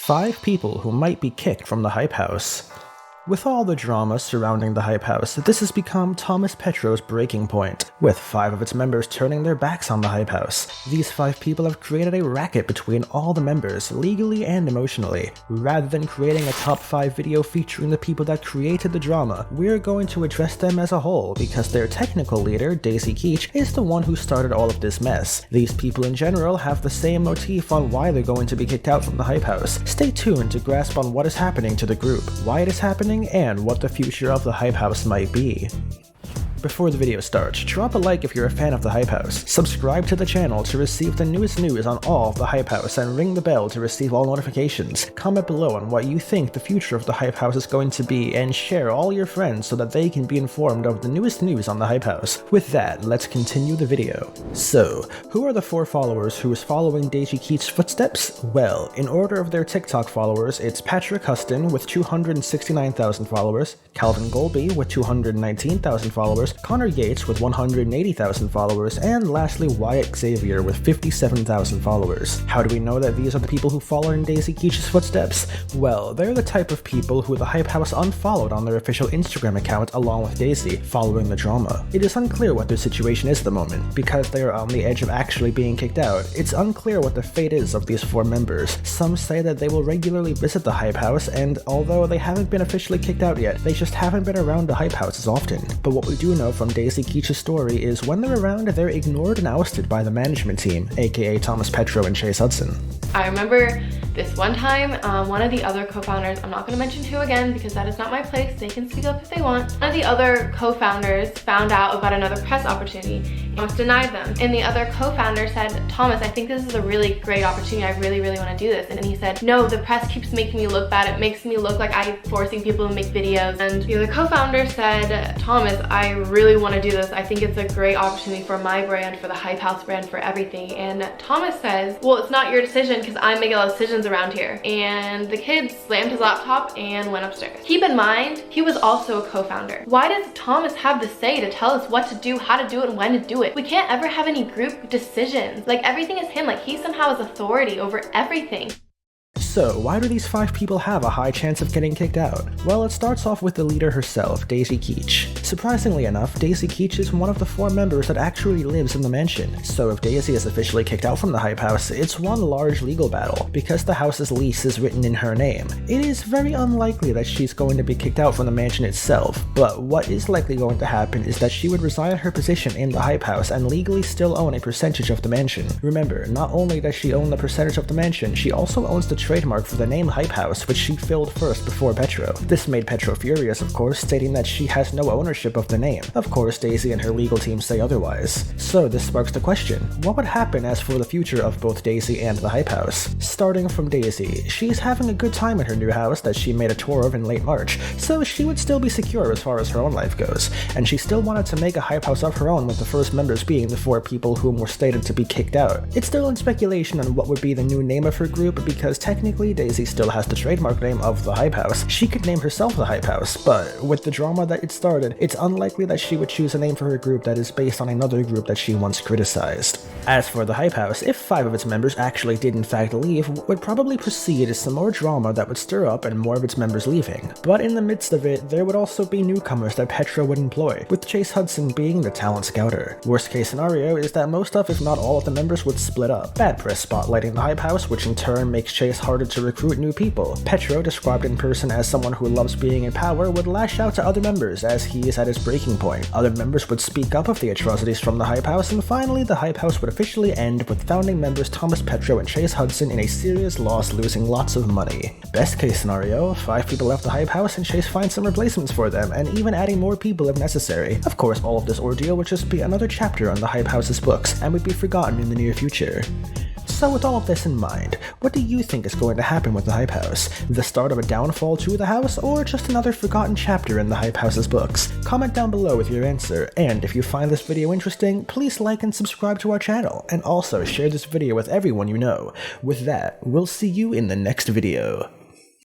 5 people who might be kicked from the Hype House. With all the drama surrounding the Hype House, this has become Thomas Petro's breaking point, with 5 of its members turning their backs on the Hype House. These 5 people have created a racket between all the members, legally and emotionally. Rather than creating a top 5 video featuring the people that created the drama, we're going to address them as a whole, because their technical leader, Daisy Keech, is the one who started all of this mess. These people in general have the same motif on why they're going to be kicked out from the Hype House. Stay tuned to grasp on what is happening to the group, why it is happening, and what the future of the Hype House might be. Before the video starts, drop a like if you're a fan of the Hype House, subscribe to the channel to receive the newest news on all of the Hype House, and ring the bell to receive all notifications. Comment below on what you think the future of the Hype House is going to be, and share all your friends so that they can be informed of the newest news on the Hype House. With that, let's continue the video. So, who are the 4 followers who is following Daisy Keech's footsteps? Well, in order of their TikTok followers, it's Patrick Huston with 269,000 followers, Calvin Golby with 219,000 followers, Connor Yates with 180,000 followers, and lastly Wyatt Xavier with 57,000 followers. How do we know that these are the people who follow in Daisy Keech's footsteps? Well, they're the type of people who the Hype House unfollowed on their official Instagram account along with Daisy, following the drama. It is unclear what their situation is at the moment, because they are on the edge of actually being kicked out. It's unclear what the fate is of these 4 members. Some say that they will regularly visit the Hype House, and although they haven't been officially kicked out yet, they just haven't been around the Hype House as often. But what we do know from Daisy Keech's story is when they're around, they're ignored and ousted by the management team, aka Thomas Petro and Chase Hudson. I remember this one time, one of the other co-founders, I'm not going to mention who again because that is not my place, they can speak up if they want. One of the other co-founders found out about another press opportunity. Thomas denied them. And the other co-founder said, Thomas, I think this is a really great opportunity, I really want to do this. And he said, no, the press keeps making me look bad, it makes me look like I'm forcing people to make videos. And the other co-founder said, Thomas, I really want to do this, I think it's a great opportunity for my brand, for the Hype House brand, for everything. And Thomas says, well, it's not your decision because I'm making a lot of decisions around here. And the kid slammed his laptop and went upstairs. Keep in mind, he was also a co-founder. Why does Thomas have the say to tell us what to do, how to do it, and when to do it? We can't ever have any group decisions. Like, everything is him. Like, he somehow has authority over everything. So, why do these 5 people have a high chance of getting kicked out? Well, it starts off with the leader herself, Daisy Keech. Surprisingly enough, Daisy Keech is one of the 4 members that actually lives in the mansion. So if Daisy is officially kicked out from the Hype House, it's one large legal battle, because the house's lease is written in her name. It is very unlikely that she's going to be kicked out from the mansion itself, but what is likely going to happen is that she would resign her position in the Hype House and legally still own a percentage of the mansion. Remember, not only does she own the percentage of the mansion, she also owns the trademark for the name Hype House, which she filled first before Petro. This made Petro furious, of course, stating that she has no ownership of the name. Of course, Daisy and her legal team say otherwise. So this sparks the question, what would happen as for the future of both Daisy and the Hype House? Starting from Daisy, she's having a good time in her new house that she made a tour of in late March, so she would still be secure as far as her own life goes, and she still wanted to make a Hype House of her own, with the first members being the 4 people whom were stated to be kicked out. It's still in speculation on what would be the new name of her group, because technically Daisy still has the trademark name of the Hype House. She could name herself the Hype House, but with the drama that it started, it's unlikely that she would choose a name for her group that is based on another group that she once criticized. As for the Hype House, if 5 of its members actually did in fact leave, what would probably proceed is some more drama that would stir up and more of its members leaving. But in the midst of it, there would also be newcomers that Petro would employ, with Chase Hudson being the talent scouter. Worst case scenario is that most of, if not all of the members would split up. Bad press spotlighting the Hype House, which in turn makes Chase harder to recruit new people. Petro, described in person as someone who loves being in power, would lash out to other members as he is at his breaking point. Other members would speak up of the atrocities from the Hype House, and finally the Hype House would officially end with founding members Thomas Petro and Chase Hudson in a serious loss, losing lots of money. Best case scenario, 5 people left the Hype House and Chase finds some replacements for them, and even adding more people if necessary. Of course, all of this ordeal would just be another chapter on the Hype House's books, and would be forgotten in the near future. So with all of this in mind, what do you think is going to happen with the Hype House? The start of a downfall to the house, or just another forgotten chapter in the Hype House's books? Comment down below with your answer, and if you find this video interesting, please like and subscribe to our channel, and also share this video with everyone you know. With that, we'll see you in the next video.